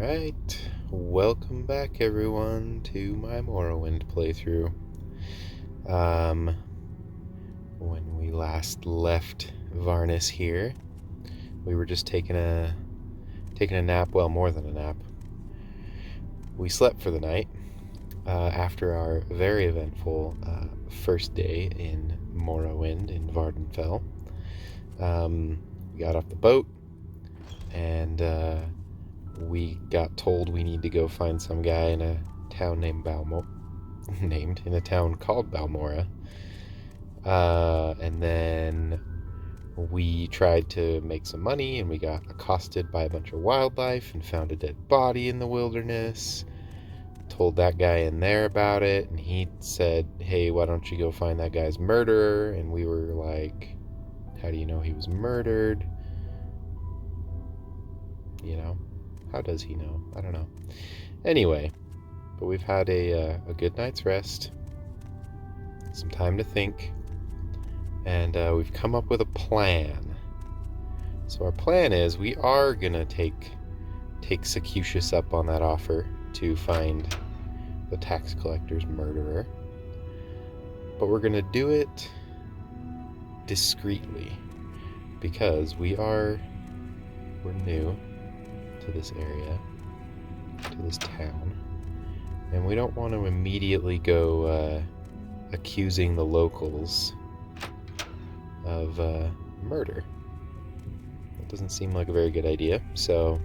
Alright, welcome back everyone to my Morrowind playthrough. When we last left Varnus here, we were just taking a nap, well, more than a nap. We slept for the night after our very eventful first day in Morrowind in Vardenfell. We got off the boat and we got told we need to go find some guy in a town named in a town called Balmora. And then we tried to make some money, and we got accosted by a bunch of wildlife and found a dead body in the wilderness. Told that guy in there about it, and he said, hey, why don't you go find that guy's murderer? And we were like, how do you know he was murdered? You know, how does he know? I don't know. Anyway, but we've had a good night's rest, some time to think, and we've come up with a plan. So our plan is we are gonna take Secucius up on that offer to find the tax collector's murderer, but we're gonna do it discreetly because we're new to this area, to this town, and we don't want to immediately go accusing the locals of murder. That doesn't seem like a very good idea. So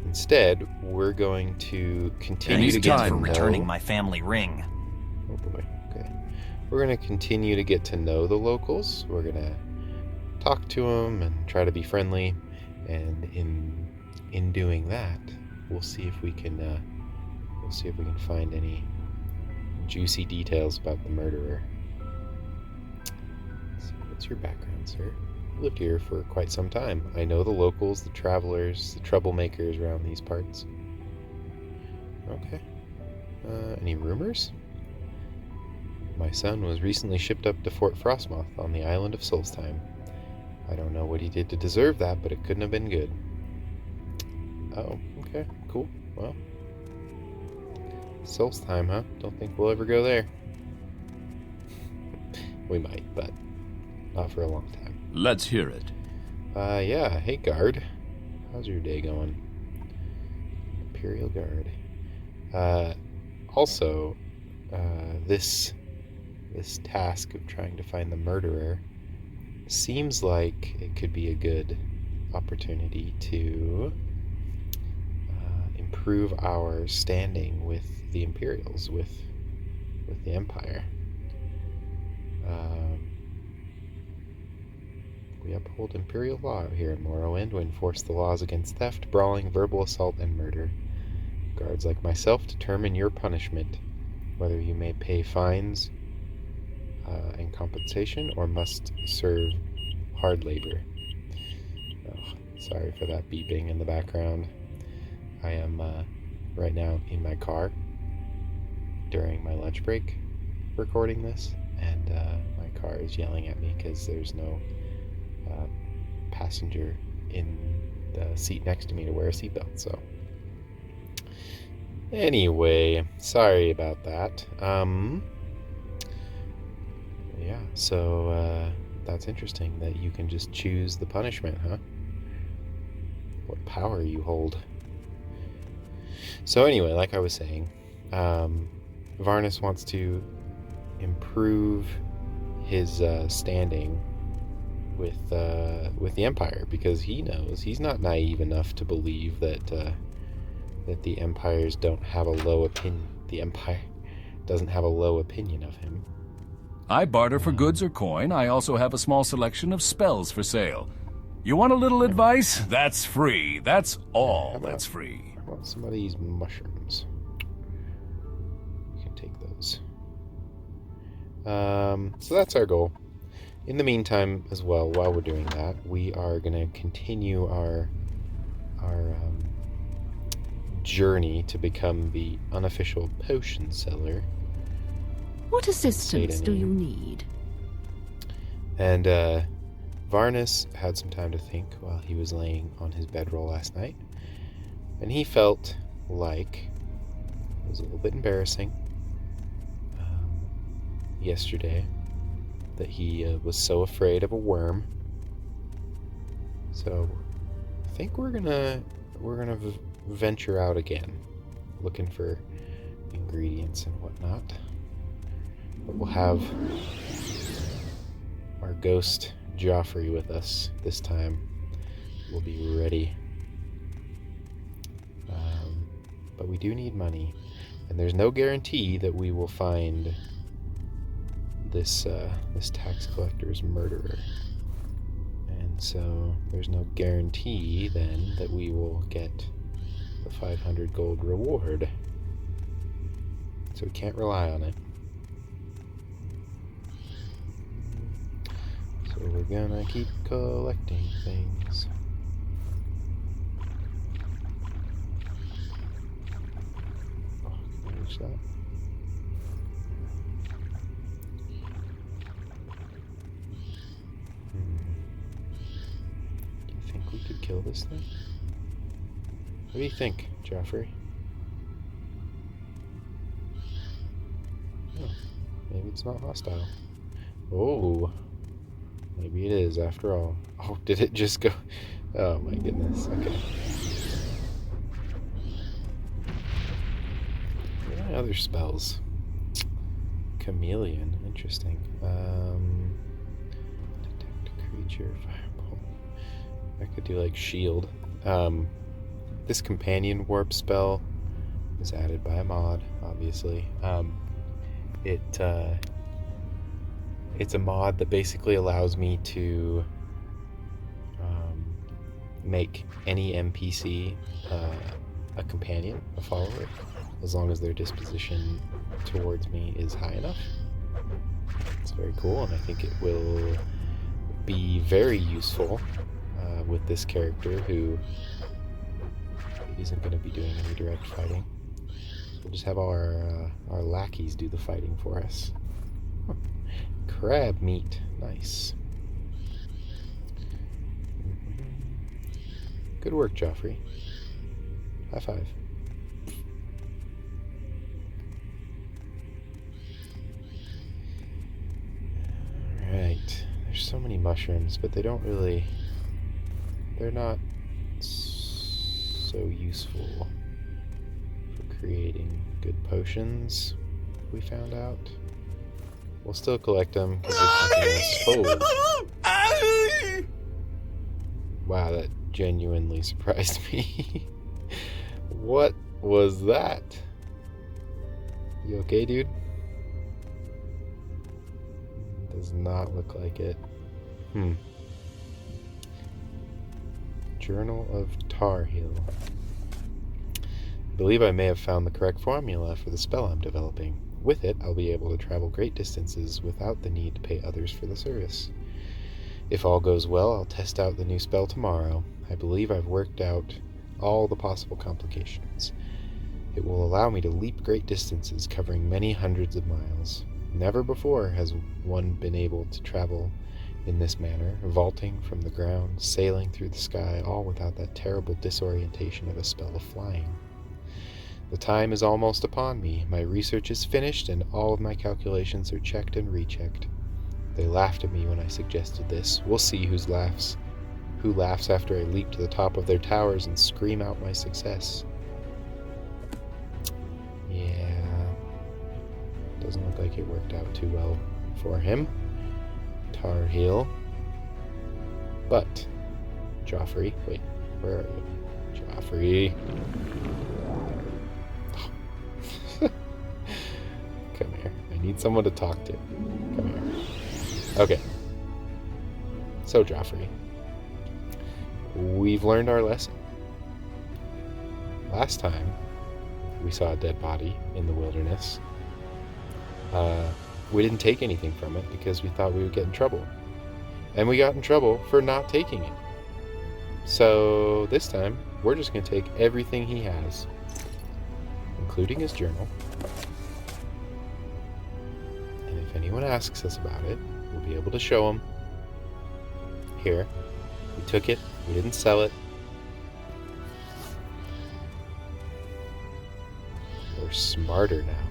instead, we're going to continue to get to know... returning my family ring. Oh boy. Okay. We're going to continue to get to know the locals. We're going to talk to them and try to be friendly, and in doing that, we'll see if we can find any juicy details about the murderer. So what's your background, sir? You lived here for quite some time. I know the locals, the travelers, the troublemakers around these parts. Okay. Any rumors? My son was recently shipped up to Fort Frostmoth on the island of Solstheim. I don't know what he did to deserve that, but it couldn't have been good. Oh, okay, cool. Well, Solstheim, huh? Don't think we'll ever go there. We might, but not for a long time. Let's hear it. Yeah. Hey, guard. How's your day going? Imperial Guard. Also, this task of trying to find the murderer seems like it could be a good opportunity to improve our standing with the Imperials, with the Empire. We uphold Imperial law here in Morrowind. We enforce the laws against theft, brawling, verbal assault, and murder. Guards like myself determine your punishment, whether you may pay fines and compensation or must serve hard labor. Oh, sorry for that beeping in the background. I am right now in my car during my lunch break recording this, and my car is yelling at me because there's no passenger in the seat next to me to wear a seatbelt. So anyway, sorry about that. Yeah, so that's interesting that you can just choose the punishment, huh? What power you hold. So anyway, like I was saying, Varnus wants to improve his standing with the Empire, because he knows he's not naive enough to believe that the Empires don't have a low opinion. The Empire doesn't have a low opinion of him. I barter for goods or coin. I also have a small selection of spells for sale. You want a little advice? That's free. That's all that's free. How about some of these mushrooms? You can take those. So that's our goal. In the meantime, as well, while we're doing that, we are going to continue our journey to become the unofficial potion seller. What assistance do you need? And Varnus had some time to think while he was laying on his bedroll last night, And he felt like it was a little bit embarrassing yesterday that he was so afraid of a worm. So I think we're gonna venture out again, looking for ingredients and whatnot. But we'll have our ghost Joffrey with us this time. We'll be ready. But we do need money, and there's no guarantee that we will find this tax collector's murderer. And so there's no guarantee then that we will get the 500 gold reward. So we can't rely on it. So we're gonna keep collecting things. Oh, can I reach that? Do you think we could kill this thing? What do you think, Joffrey? Oh, maybe it's not hostile. Oh, maybe it is after all. Oh, did it just go? Oh my goodness. Okay. What are my other spells? Chameleon. Interesting. Detect a creature. Fireball. I could do like shield. This companion warp spell was added by a mod, obviously. It's a mod that basically allows me to make any NPC a companion, a follower, as long as their disposition towards me is high enough. It's very cool, and I think it will be very useful with this character who isn't going to be doing any direct fighting. So we'll just have our lackeys do the fighting for us. Huh. Crab meat. Nice. Good work, Joffrey. High five. Alright. There's so many mushrooms, but they're not so useful for creating good potions, we found out. We'll still collect them because there's nothing else. Oh. Wow, that genuinely surprised me. What was that? You okay, dude? Does not look like it. Journal of Tar Heel. I believe I may have found the correct formula for the spell I'm developing. With it, I'll be able to travel great distances without the need to pay others for the service. If all goes well, I'll test out the new spell tomorrow. I believe I've worked out all the possible complications. It will allow me to leap great distances, covering many hundreds of miles. Never before has one been able to travel in this manner, vaulting from the ground, sailing through the sky, all without that terrible disorientation of a spell of flying. The time is almost upon me. My research is finished, and all of my calculations are checked and rechecked. They laughed at me when I suggested this. We'll see who laughs after I leap to the top of their towers and scream out my success. Yeah, doesn't look like it worked out too well for him. Tar Heel. But Joffrey, wait, where are you? Joffrey. Come here. I need someone to talk to. Come here. Okay. So, Joffrey, we've learned our lesson. Last time we saw a dead body in the wilderness, we didn't take anything from it because we thought we would get in trouble. And we got in trouble for not taking it. So this time, we're just going to take everything he has, including his journal. And if anyone asks us about it, we'll be able to show them. Here, we took it, we didn't sell it. smarter now.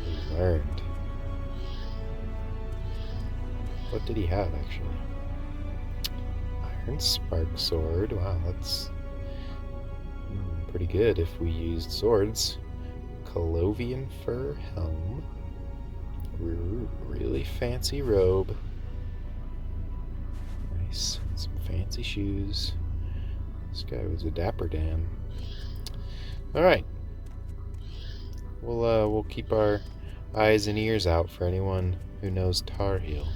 We learned. What did he have, actually? Iron Spark Sword. Wow, that's pretty good if we used swords. Colovian Fur Helm. Really fancy robe. Nice. Some fancy shoes. This guy was a dapper Dan. Alright. We'll keep our eyes and ears out for anyone who knows Tar Heel.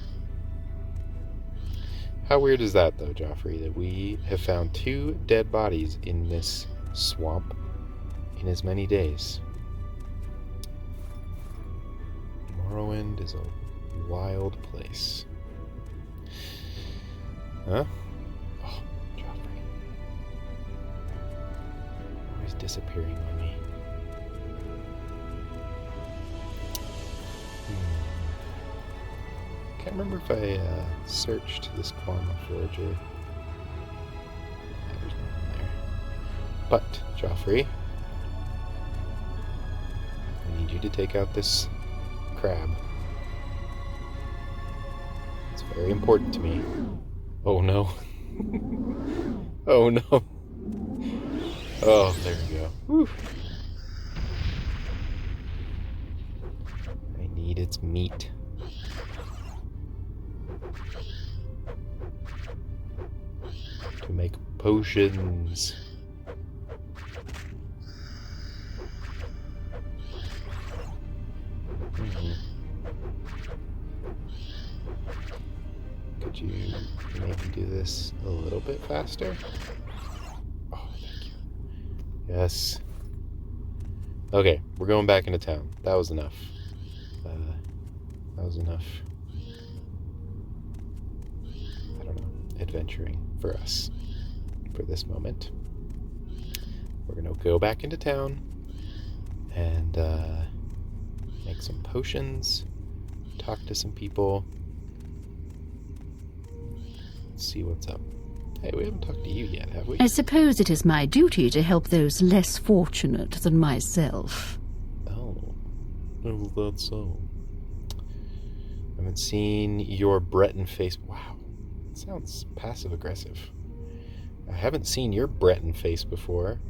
How weird is that, though, Joffrey, that we have found 2 dead bodies in this swamp in as many days? Morrowind is a wild place. Huh? Oh, Joffrey. Always disappearing on me. Can't remember if I searched this Quama Forger. There's nothing there. But, Joffrey, I need you to take out this crab. It's very important to me. Oh no. Oh no. Oh, there we go. Whew. I need its meat. To make potions. Could you maybe do this a little bit faster? Oh, thank you. Yes. Okay, we're going back into town. That was enough. That was enough. I don't know. Adventuring for us. For this moment. We're gonna go back into town and make some potions, talk to some people, see what's up. Hey, we haven't talked to you yet, have we? I suppose it is my duty to help those less fortunate than myself. Oh, is that so? I haven't seen your Breton face. Wow, it sounds passive-aggressive. I haven't seen your Breton face before.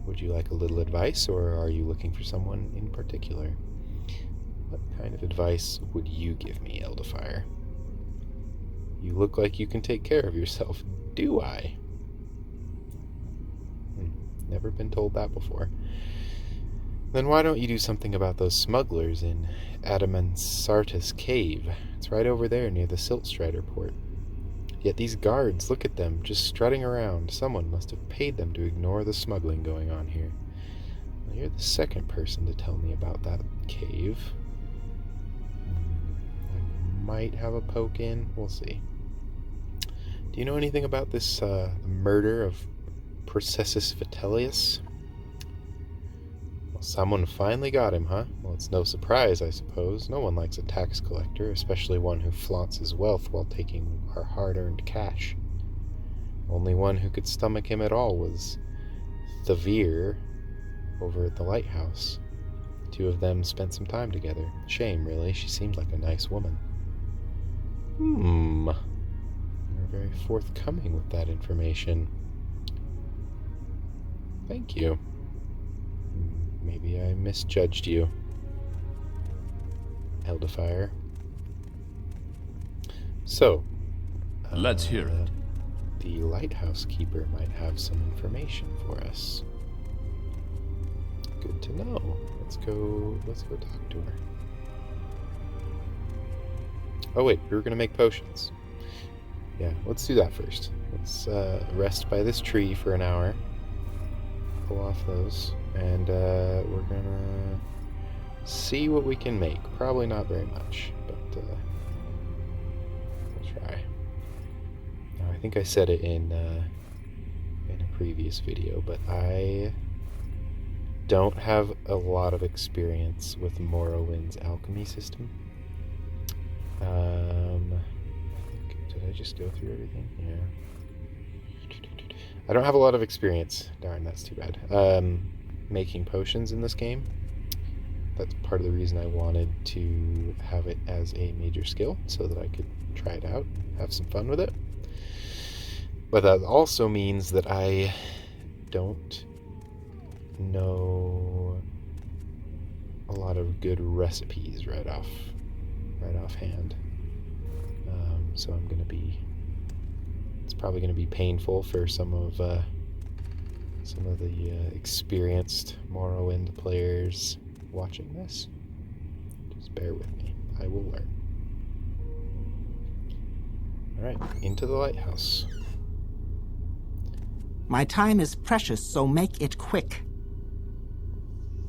Would you like a little advice, or are you looking for someone in particular? What kind of advice would you give me, Elderfire? You look like you can take care of yourself. Do I? Never been told that before. Then why don't you do something about those smugglers in Adamantsartus Cave? It's right over there near the Siltstrider port. Yet these guards, look at them, just strutting around. Someone must have paid them to ignore the smuggling going on here. Well, you're the second person to tell me about that cave. I might have a poke in. We'll see. Do you know anything about this murder of Processus Vitellius? Well, someone finally got him, huh? Well, it's no surprise, I suppose. No one likes a tax collector, especially one who flaunts his wealth while taking our hard-earned cash. Only one who could stomach him at all was Thavir over at the Lighthouse. The 2 of them spent some time together. Shame, really. She seemed like a nice woman. You're very forthcoming with that information. Thank you. Maybe I misjudged you, Elderfire. So, let's hear it. The lighthouse keeper might have some information for us. Good to know. Let's go talk to her. Oh wait, we were gonna make potions. Yeah, let's do that first. Let's rest by this tree for an hour. Pull off those, and we're gonna see what we can make. Probably not very much, but we'll try. Now, I think I said it in a previous video, but I don't have a lot of experience with Morrowind's alchemy system. Did I just go through everything? Yeah. I don't have a lot of experience. Darn, that's too bad. Making potions in this game. That's part of the reason I wanted to have it as a major skill, so that I could try it out, have some fun with it. But that also means that I don't know a lot of good recipes right offhand. So it's probably gonna be painful for some of the experienced Morrowind players watching this. Just bear with me. I will learn. Alright, into the lighthouse. My time is precious, so make it quick.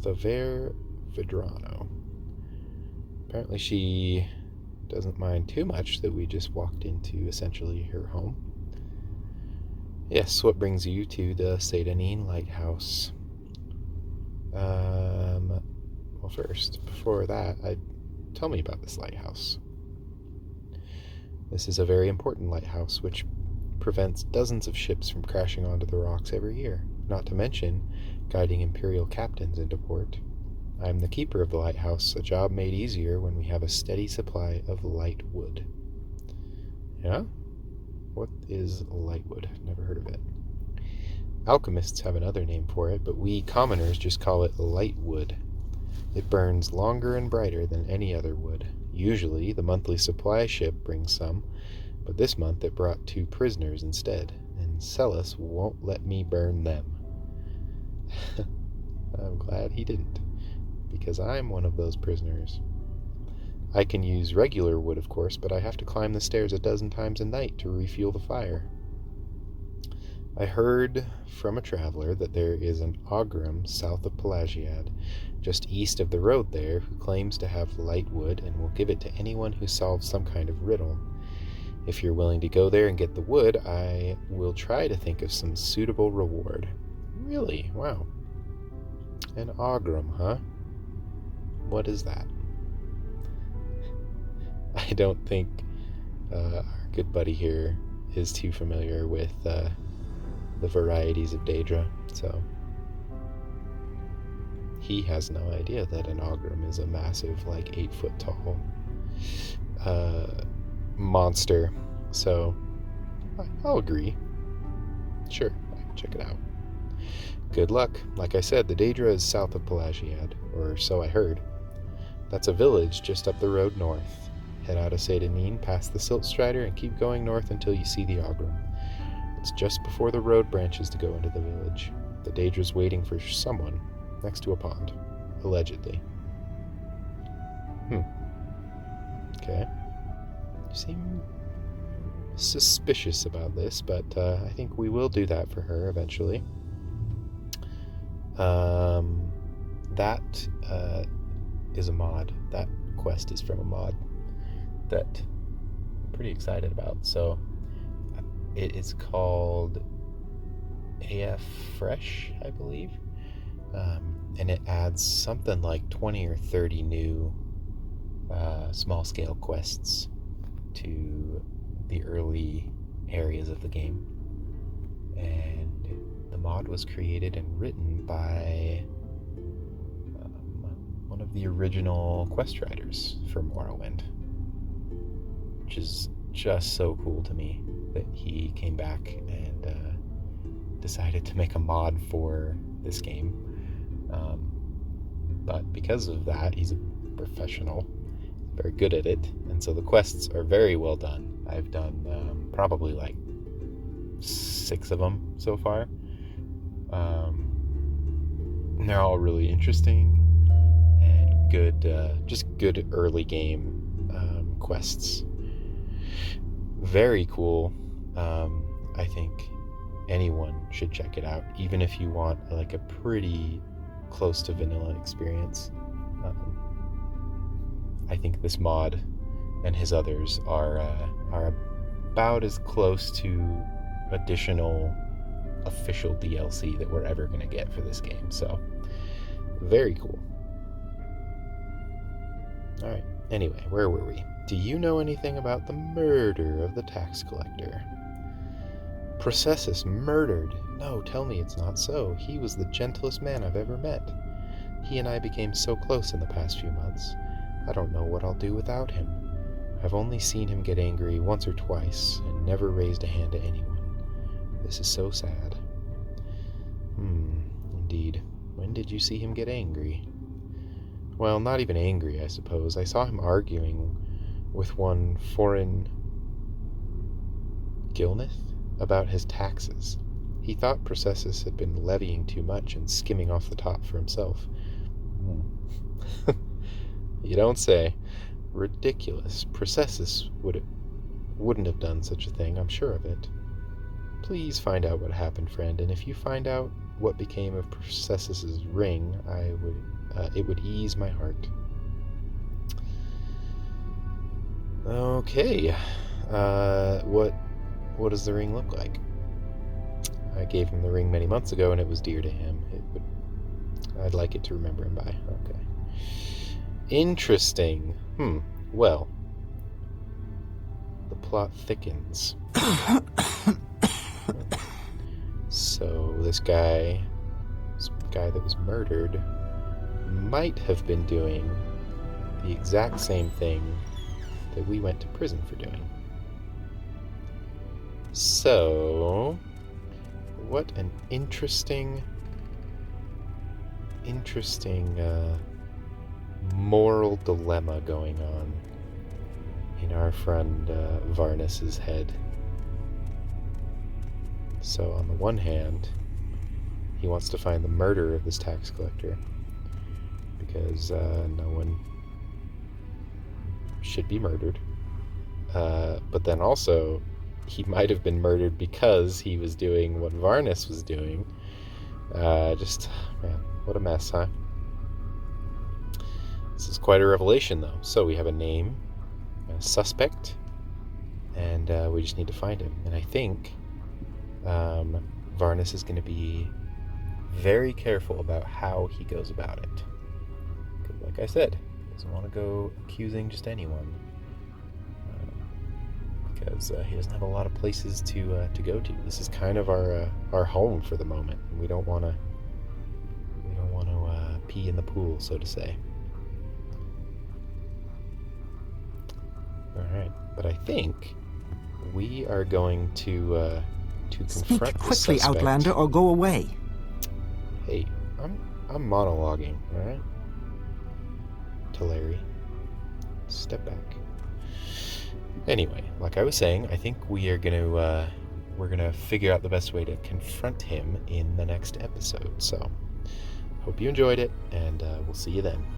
Thaver Vidrano. Apparently she doesn't mind too much that we just walked into essentially her home. Yes, what brings you to the Sheathing Lighthouse? Well, first, before that, tell me about this lighthouse. This is a very important lighthouse which prevents dozens of ships from crashing onto the rocks every year, not to mention guiding Imperial captains into port. I am the keeper of the lighthouse, a job made easier when we have a steady supply of light wood. Yeah? What is lightwood? Never heard of it. Alchemists have another name for it, but we commoners just call it lightwood. It burns longer and brighter than any other wood. Usually, the monthly supply ship brings some, but this month it brought 2 prisoners instead, and Celis won't let me burn them. I'm glad he didn't, because I'm one of those prisoners. I can use regular wood, of course, but I have to climb the stairs a dozen times a night to refuel the fire. I heard from a traveler that there is an Ogrim south of Pelagiad, just east of the road there, who claims to have light wood and will give it to anyone who solves some kind of riddle. If you're willing to go there and get the wood, I will try to think of some suitable reward. Really? Wow. An Ogrim, huh? What is that? I don't think our good buddy here is too familiar with the varieties of Daedra, so he has no idea that an Ogrim is a massive, 8-foot tall monster. So I'll agree. Sure, I can check it out. Good luck. Like I said, the Daedra is south of Pelagiad, or so I heard. That's a village just up the road north. Head out of Sheathing, past the Siltstrider, and keep going north until you see the Ogrim. It's just before the road branches to go into the village. The Daedra's waiting for someone next to a pond, allegedly. Okay. You seem suspicious about this, but I think we will do that for her eventually. That is a mod. That quest is from a mod that I'm pretty excited about. So it is called AF Fresh, I believe, and it adds something like 20 or 30 new small-scale quests to the early areas of the game. And the mod was created and written by one of the original quest writers for Morrowind, which is just so cool to me that he came back and decided to make a mod for this game. But because of that, he's a professional, very good at it, and so the quests are very well done. I've done probably 6 of them so far. And they're all really interesting and good, just good early game quests. Very cool. I think anyone should check it out, even if you want a pretty close to vanilla experience. I think this mod and his others are about as close to additional official DLC that we're ever going to get for this game. So, very cool. Alright, anyway, where were we? Do you know anything about the murder of the tax collector? Processus murdered? No, tell me it's not so. He was the gentlest man I've ever met. He and I became so close in the past few months. I don't know what I'll do without him. I've only seen him get angry once or twice, and never raised a hand to anyone. This is so sad. Indeed. When did you see him get angry? Well, not even angry, I suppose. I saw him arguing with one foreign Gilnith about his taxes. He thought Processus had been levying too much and skimming off the top for himself. You don't say. Ridiculous. Processus wouldn't have done such a thing, I'm sure of it. Please find out what happened, friend, and if you find out what became of Processus's ring, it would ease my heart. Okay. What does the ring look like? I gave him the ring many months ago, and it was dear to him. I'd like it to remember him by. Okay. Interesting. Well, the plot thickens. So this guy that was murdered might have been doing the exact same thing that we went to prison for doing. So, what an interesting moral dilemma going on in our friend Varnus's head. So on the one hand, he wants to find the murderer of this tax collector, because no one should be murdered. But then also, he might have been murdered because he was doing what Varnus was doing. Man, what a mess, huh? This is quite a revelation, though. So we have a name, a suspect, and we just need to find him. And I think Varnus is going to be very careful about how he goes about it. Because, like I said, he doesn't want to go accusing just anyone. Because he doesn't have a lot of places to go to. This is kind of our home for the moment. And we don't want to pee in the pool, so to say. All right, but I think we are going to confront Speak the quickly, suspect. Outlander, or go away. Hey, I'm monologuing, all right? Teleri, step back. Anyway, like I was saying, I think we're gonna figure out the best way to confront him in the next episode. So, hope you enjoyed it, and we'll see you then.